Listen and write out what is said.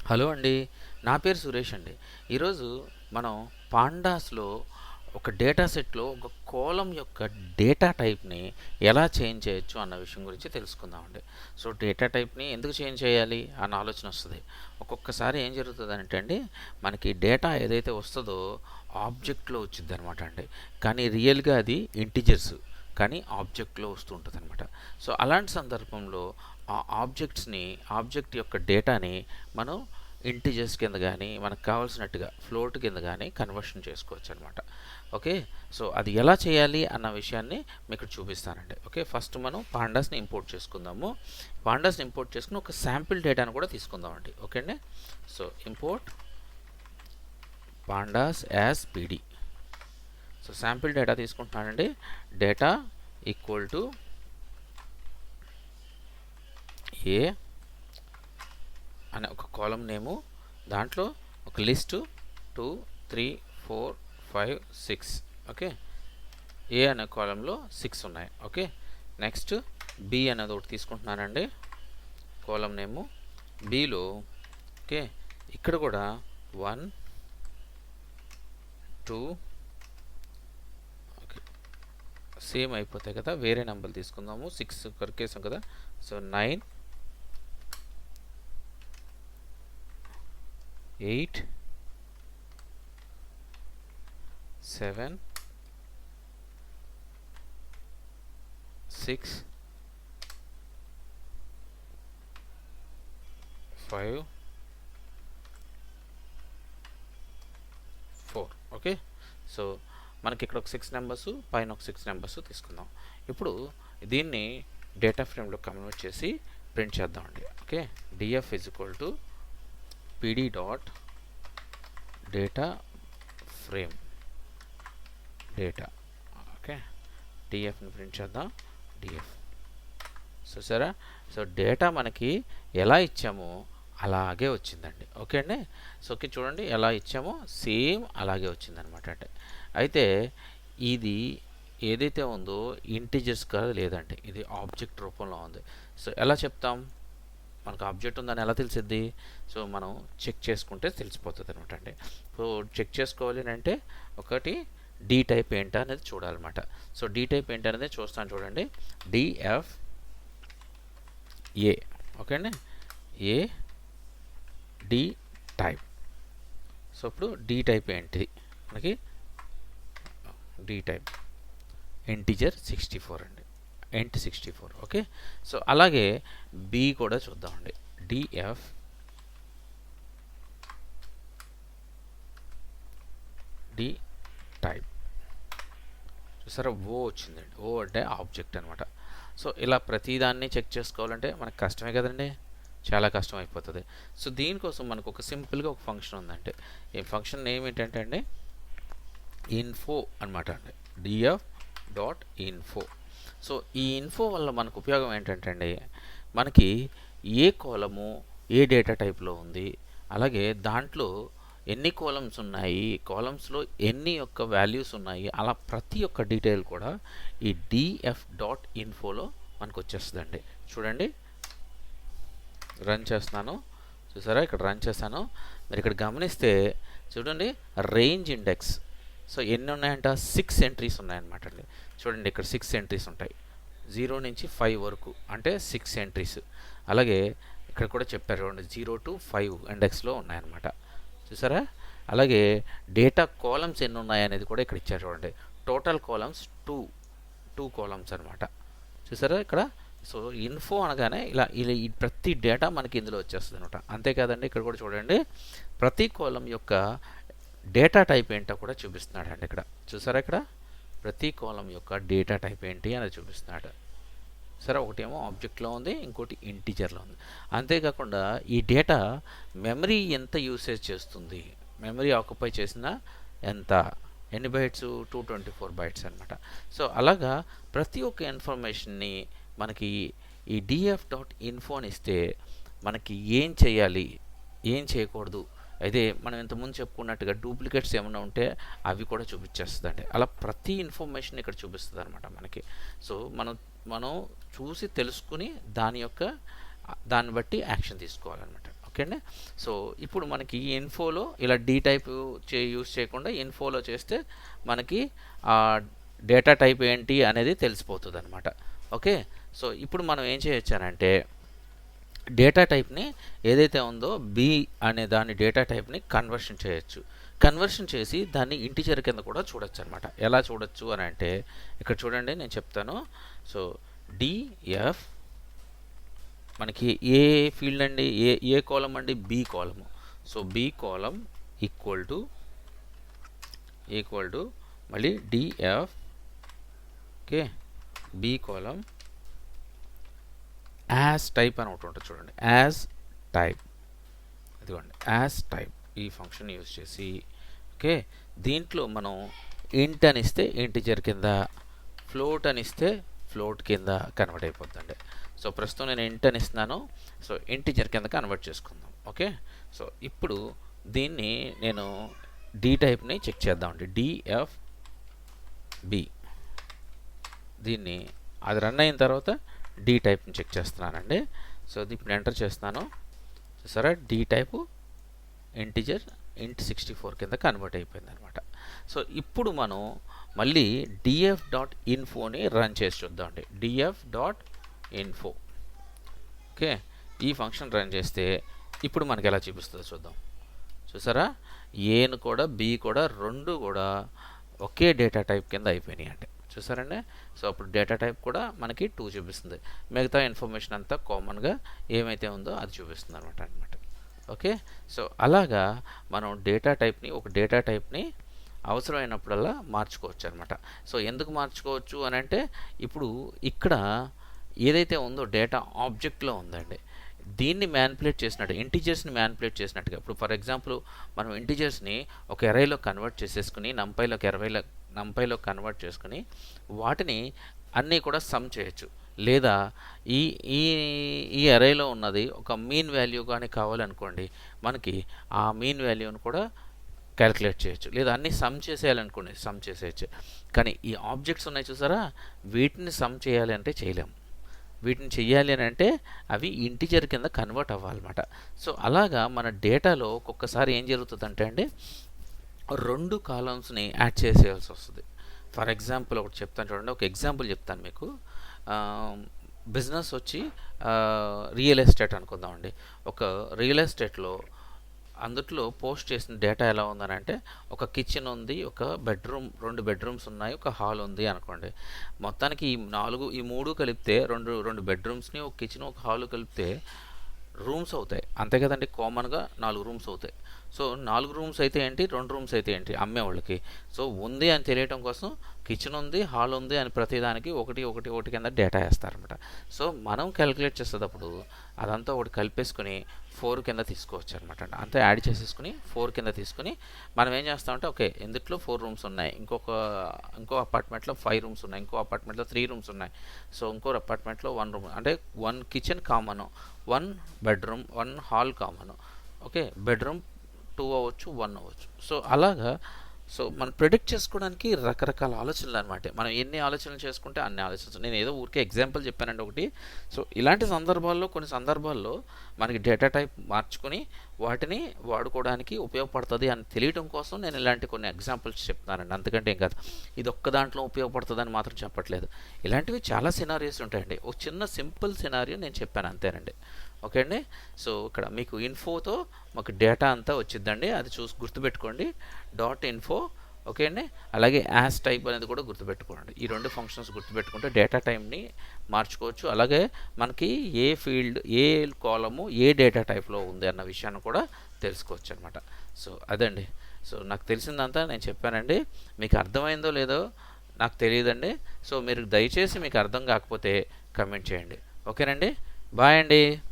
Hello అండి. నా పేరు సురేష్ అండి. ఈరోజు మనం పాండాస్‌లో ఒక డేటా సెట్‌లో ఒక కాలమ్ యొక్క డేటా టైప్‌ని ఎలా చేంజ్ చేయొచ్చు అన్న విషయం గురించి తెలుసుకుందామండి. సో, డేటా టైప్‌ని ఎందుకు చేంజ్ చేయాలి అన్న ఆలోచన వస్తది. ఒక్కొక్కసారి ఏం జరుగుతదంటే అండి, మనకి డేటా ఏదైతే వస్తదో ఆబ్జెక్ట్‌లో వచ్చిద్దనమాట అండి. కానీ రియల్‌గా అది ఇంటిజర్స్. కానీ ఆబ్జెక్ట్‌లో వస్తూ ఉంటదనమాట. సో, అలాంటి సందర్భంలో ఆ ఆబ్జెక్ట్ యొక్క డేటాని మనం ఇంటిజర్స్ కింద గానీ, మనకు కావాల్సినట్టుగా ఫ్లోట్ కింద గానీ కన్వర్షన్ చేసుకోవచ్చనమాట. ఓకే. సో, అది ఎలా చేయాలి అన్న విషయాన్ని మీకు చూపిస్తానండి. ఓకే. ఫస్ట్ మనం పాండాస్‌ని ఇంపోర్ట్ చేసుకుందాము. పాండాస్‌ని ఇంపోర్ట్ చేసుకొని ఒక శాంపిల్ డేటాను కూడా తీసుకుందామండి. ఓకే అండి. So, import pandas as PD. So, sample data తీసుకుంటున్నానండి. డేటా ఈక్వల్ టు ఏ అనే ఒక కాలమ్ నేము, దాంట్లో ఒక లిస్టు 2, 3, 4, 5, 6. ఓకే. ఏ అనే కాలంలో 6 ఉన్నాయి. ఓకే. నెక్స్ట్ బి అనేది ఒకటి తీసుకుంటున్నానండి, కాలం నేము. బిలో ఓకే, ఇక్కడ కూడా 1, 2 ఓకే, సేమ్ అయిపోతాయి కదా, వేరే నెంబర్ తీసుకుందాము. 6 కొరికేసాం కదా. సో 9, 8, 7, 6, 5, 4. ఓకే. సో మనకి ఇక్కడ ఒక 6 నెంబర్స్, పైన ఒక 6 నెంబర్స్ తీసుకుందాం. ఇప్పుడు దీన్ని డేటా ఫ్రేమ్లో కన్వర్ట్ చేసి ప్రింట్ చేద్దామండి. Okay. df is equal to pd dot data frame data. Okay. dfని ప్రింట్ చేద్దాం. df చూసారా. సో డేటా మనకి ఎలా ఇచ్చామో అలాగే వచ్చిందండి. ఓకే అండి. సో ఓకే, చూడండి ఎలా ఇచ్చామో సేమ్ అలాగే వచ్చిందనమాట. అంటే అయితే ఇది ఏదైతే ఉందో ఇంటిజర్స్ కాదు లేదండి, ఇది ఆబ్జెక్ట్ రూపంలో ఉంది. సో ఎలా చెప్తాం, మనకు ఆబ్జెక్ట్ ఉందని ఎలా తెలిసిద్ది? సో మనం చెక్ చేసుకుంటే తెలిసిపోతుంది అనమాట అండి. సో చెక్ చేసుకోవాలి అంటే ఒకటి డి టైప్ ఏంటా అనేది చూడాలన్నమాట. సో డి టైప్ ఏంటి అనేది చూస్తాను చూడండి. DF A. ఓకే అండి. A D type. సో ఇప్పుడు డి టైప్ ఏంటిది మనకి? డి టైప్ ఇంటిజర్ 64 అండి, ఎంట్ 64. ఓకే. సో అలాగే బి కూడా చూద్దామండి. DF D type. చూసారా, ఓ వచ్చిందండి. ఓ అంటే ఆబ్జెక్ట్ అనమాట. సో ఇలా ప్రతిదాన్ని చెక్ చేసుకోవాలంటే మనకు కష్టమే కదండి, చాలా కష్టం అయిపోతుంది. సో దీనికోసం మనకు ఒక సింపుల్గా ఒక ఫంక్షన్ ఉందంటే, ఈ ఫంక్షన్ నేమ్ ఏంటంటే అండి ఇన్ఫో అనమాట అండి. DF dot info. సో ఈ ఇన్ఫో వల్ల మనకు ఉపయోగం ఏంటంటే అండి, మనకి ఏ కాలము ఏ డేటా టైప్లో ఉంది, అలాగే దాంట్లో ఎన్ని కాలమ్స్ ఉన్నాయి, కాలమ్స్లో ఎన్ని యొక్క వాల్యూస్ ఉన్నాయి, అలా ప్రతి ఒక్క డీటెయిల్ కూడా ఈ డిఎఫ్ డాట్ ఇన్ఫోలో మనకు వచ్చేస్తుందండి. చూడండి, రన్ చేస్తున్నాను. చూసారా, ఇక్కడ రన్ చేస్తాను. మీరు ఇక్కడ గమనిస్తే చూడండి, రేంజ్ ఇండెక్స్. సో ఎన్ని ఉన్నాయంట? 6 ఎంట్రీస్ ఉన్నాయన్నమాట అండి. చూడండి, ఇక్కడ 6 ఎంట్రీస్ ఉంటాయి, 0 నుంచి 5 వరకు అంటే 6 ఎంట్రీస్. అలాగే ఇక్కడ కూడా చెప్పారు చూడండి, 0 to 5 ఇండెక్స్లో ఉన్నాయన్నమాట. చూసారా. అలాగే డేటా కాలమ్స్ ఎన్ని ఉన్నాయనేది కూడా ఇక్కడ ఇచ్చారు చూడండి. టోటల్ కాలమ్స్ 2 కాలమ్స్ అనమాట. చూసారా ఇక్కడ. సో ఇన్ఫో అనగానే ఇలా ఇలా ఈ ప్రతి డేటా మనకి ఇందులో వచ్చేస్తుంది అనమాట. అంతేకాదండి, ఇక్కడ కూడా చూడండి, ప్రతి కాలం యొక్క డేటా టైప్ ఏంటో కూడా చూపిస్తున్నాడు అండి ఇక్కడ. చూసారా, ఇక్కడ ప్రతి కాలం యొక్క డేటా టైప్ ఏంటి అనేది చూపిస్తున్నాడు. సరే, ఒకటేమో ఆబ్జెక్ట్లో ఉంది, ఇంకోటి ఇంటిజర్లో ఉంది. అంతేకాకుండా ఈ డేటా మెమరీ ఎంత యూసేజ్ చేస్తుంది, మెమరీ ఆక్యుపై చేసిన ఎంత, ఎన్ని బైట్స్, 224 బైట్స్ అనమాట. సో అలాగా ప్రతి ఒక్క ఇన్ఫర్మేషన్ని మనకి ఈ డిఎఫ్ డాట్ ఇన్ఫోని ఇస్తే మనకి ఏం చేయాలి, ఏం చేయకూడదు, అయితే మనం ఇంతకుముందు చెప్పుకున్నట్టుగా డూప్లికేట్స్ ఏమైనా ఉంటే అవి కూడా చూపించేస్తుందండి. అలా ప్రతి ఇన్ఫర్మేషన్ ఇక్కడ చూపిస్తుంది అనమాట మనకి. సో మనం చూసి తెలుసుకుని దాన్ని బట్టి యాక్షన్ తీసుకోవాలన్నమాట. ఓకే. ఓకే అండి. సో ఇప్పుడు మనకి ఇన్ఫోలో ఇలా డీ టైప్ యూస్ చేయకుండా ఇన్ఫోలో చేస్తే మనకి డేటా టైప్ ఏంటి అనేది తెలిసిపోతుంది అనమాట. ఓకే. సో ఇప్పుడు మనం ఏం చేయొచ్చానంటే డేటా టైప్ని ఏదైతే ఉందో బి అనే దాని డేటా టైప్ని కన్వర్షన్ చేయొచ్చు. కన్వర్షన్ చేసి దాన్ని ఇంటిజర్ కింద కూడా చూడొచ్చు అనమాట. ఎలా చూడొచ్చు అని అంటే ఇక్కడ చూడండి, నేను చెప్తాను. సో డిఎఫ్ మనకి ఏ ఫీల్డ్ అండి, ఏ కాలం అండి, బి కాలము. సో బి కాలం ఈక్వల్ టు మళ్ళీ DF, okay, B column as type అని ఒకటి ఉంటుంది చూడండి, యాజ్ టైప్. ఇదిగోండి యాజ్ టైప్. ఈ ఫంక్షన్ యూజ్ చేసి ఓకే దీంట్లో మనం ఇంట్ అని ఇస్తే ఇంటిజర్ కింద, ఫ్లోట్ అని ఇస్తే ఫ్లోట్ కింద కన్వర్ట్ అయిపోతుందండి. సో ప్రస్తుతం నేను ఇంట్ అని ఇస్తున్నాను. సో ఇంటిజర్ కింద కన్వర్ట్ చేసుకుందాం. ఓకే. సో ఇప్పుడు దీన్ని నేను డి టైప్ని చెక్ చేద్దామండి. డిఎఫ్ బి, దీన్ని అది రన్ అయిన తర్వాత డి టైప్ని చెక్ చేస్తున్నానండి. సో ఇప్పుడు ఎంటర్ చేస్తున్నాను. చూసారా, డి టైపు ఇంటిజర్ ఇంట్ 64 కింద కన్వర్ట్ అయిపోయింది అనమాట. సో ఇప్పుడు మనం మళ్ళీ డిఎఫ్ డాట్ ఇన్ఫోని రన్ చేసి చూద్దామండి. డిఎఫ్ డాట్ ఇన్ఫో, ఓకే, ఈ ఫంక్షన్ రన్ చేస్తే ఇప్పుడు మనకి ఎలా చూపిస్తుందో చూద్దాం. చూసారా, ఏను కూడా బి కూడా రెండు కూడా ఒకే డేటా టైప్ కింద అయిపోయినాయి అండి. చూసారండి. సో అప్పుడు డేటా టైప్ కూడా మనకి 2 చూపిస్తుంది. మిగతా ఇన్ఫర్మేషన్ అంతా కామన్గా ఏమైతే ఉందో అది చూపిస్తుంది అనమాట. ఓకే. సో అలాగా మనం ఒక డేటా టైప్ని అవసరమైనప్పుడల్లా మార్చుకోవచ్చు అనమాట. సో ఎందుకు మార్చుకోవచ్చు అని అంటే ఇప్పుడు ఇక్కడ ఏదైతే ఉందో డేటా ఆబ్జెక్ట్లో ఉందండి, దీన్ని మ్యానిపులేట్ చేసినట్టు, ఇంటిజర్స్ని మ్యానిపులేట్ చేసినట్టుగా. ఇప్పుడు ఫర్ ఎగ్జాంపుల్ మనం ఇంటిజర్స్ని ఒక ఎరైలో కన్వర్ట్ చేసేసుకుని నంపైలో కన్వర్ట్ చేసుకుని వాటిని అన్నీ కూడా సమ్ చేయొచ్చు. లేదా ఈ ఈ ఈ అరేలో ఉన్నది ఒక మీన్ వాల్యూ కానీ కావాలనుకోండి, మనకి ఆ మీన్ వాల్యూని కూడా క్యాలిక్యులేట్ చేయొచ్చు. లేదా అన్నీ సమ్ చేసేయాలనుకోండి, సమ్ చేసేయచ్చు. కానీ ఈ ఆబ్జెక్ట్స్ ఉన్నాయి చూసారా, వీటిని సమ్ చేయాలి అంటే చేయలేము. వీటిని చెయ్యాలి అని అంటే అవి ఇంటిజర్ కింద కన్వర్ట్ అవ్వాలన్నమాట. సో అలాగా మన డేటాలో ఒక్కొక్కసారి ఏం జరుగుతుందంటే అండి, 2 కాలమ్స్ని యాడ్ చేసేయాల్సి వస్తుంది. ఫర్ ఎగ్జాంపుల్ ఒకటి చెప్తాను చూడండి, ఒక ఎగ్జాంపుల్ చెప్తాను మీకు. బిజినెస్ వచ్చి రియల్ ఎస్టేట్ అనుకుందామండి. ఒక రియల్ ఎస్టేట్లో అందుట్లో పోస్ట్ చేసిన డేటా ఎలా ఉందని అంటే, ఒక కిచెన్ ఉంది, ఒక బెడ్రూమ్, 2 బెడ్రూమ్స్ ఉన్నాయి, ఒక హాల్ ఉంది అనుకోండి. మొత్తానికి ఈ 3 కలిపితే రెండు బెడ్రూమ్స్ని, ఒక కిచెన్, ఒక హాల్ కలిపితే రూమ్స్ అవుతాయి. అంతే కదండి, కామన్గా 4 రూమ్స్ అవుతాయి. సో 4 రూమ్స్ అయితే ఏంటి, 2 రూమ్స్ అయితే ఏంటి అమ్మేవాళ్ళకి. సో ఉంది అని తెలియటం కోసం కిచెన్ ఉంది, హాల్ ఉంది అని ప్రతిదానికి ఒకటి కింద డేటా వేస్తారనమాట. సో మనం క్యాలిక్యులేట్ చేసేటప్పుడు అదంతా ఒకటి కలిపేసుకుని 4 కింద తీసుకోవచ్చు అనమాట. అంతా యాడ్ చేసేసుకుని 4 కింద తీసుకుని మనం ఏం చేస్తామంటే, ఓకే ఇందుట్లో 4 రూమ్స్ ఉన్నాయి, ఇంకో అపార్ట్మెంట్లో 5 రూమ్స్ ఉన్నాయి, ఇంకో అపార్ట్మెంట్లో 3 రూమ్స్ ఉన్నాయి. సో ఇంకో అపార్ట్మెంట్లో 1 రూమ్, అంటే 1 kitchen common, 1 bedroom, 1 hall common. Okay, bedroom 2 అవ్వచ్చు, 1 అవ్వచ్చు. సో అలాగా సో మనం ప్రిడిక్ట్ చేసుకోవడానికి రకరకాల ఆలోచనలు అనమాట. మనం ఎన్ని ఆలోచనలు చేసుకుంటే అన్ని ఆలోచనలు. నేను ఏదో ఊరికే ఎగ్జాంపుల్ చెప్పానండి ఒకటి. సో ఇలాంటి సందర్భాల్లో, కొన్ని సందర్భాల్లో మనకి డేటా టైప్ మార్చుకొని వాటిని వాడుకోవడానికి ఉపయోగపడుతుంది అని తెలియడం కోసం నేను ఇలాంటి కొన్ని ఎగ్జాంపుల్స్ చెప్తున్నానండి. అంతకంటే ఏం కాదు. ఇది ఒక్క దాంట్లో ఉపయోగపడుతుందని మాత్రం చెప్పట్లేదు. ఇలాంటివి చాలా సినారియోస్ ఉంటాయండి. ఒక చిన్న సింపుల్ సినారియో నేను చెప్పాను అంతేనండి. ఓకే అండి. సో ఇక్కడ మీకు ఇన్ఫోతో మాకు డేటా అంతా వచ్చిద్దండి, అది గుర్తుపెట్టుకోండి. డాట్ ఇన్ఫో, ఓకే అండి. అలాగే యాజ్ టైప్ అనేది కూడా గుర్తుపెట్టుకోండి. ఈ 2 ఫంక్షన్స్ గుర్తుపెట్టుకుంటే డేటా టైప్ని మార్చుకోవచ్చు. అలాగే మనకి ఏ ఫీల్డ్, ఏ కాలము ఏ డేటా టైప్లో ఉంది అన్న విషయాన్ని కూడా తెలుసుకోవచ్చు అనమాట. సో అదండి. సో నాకు తెలిసిందంతా నేను చెప్పానండి. మీకు అర్థమైందో లేదో నాకు తెలియదండి. సో మీరు దయచేసి మీకు అర్థం కాకపోతే కమెంట్ చేయండి. ఓకేనండి. బాయ్ అండి.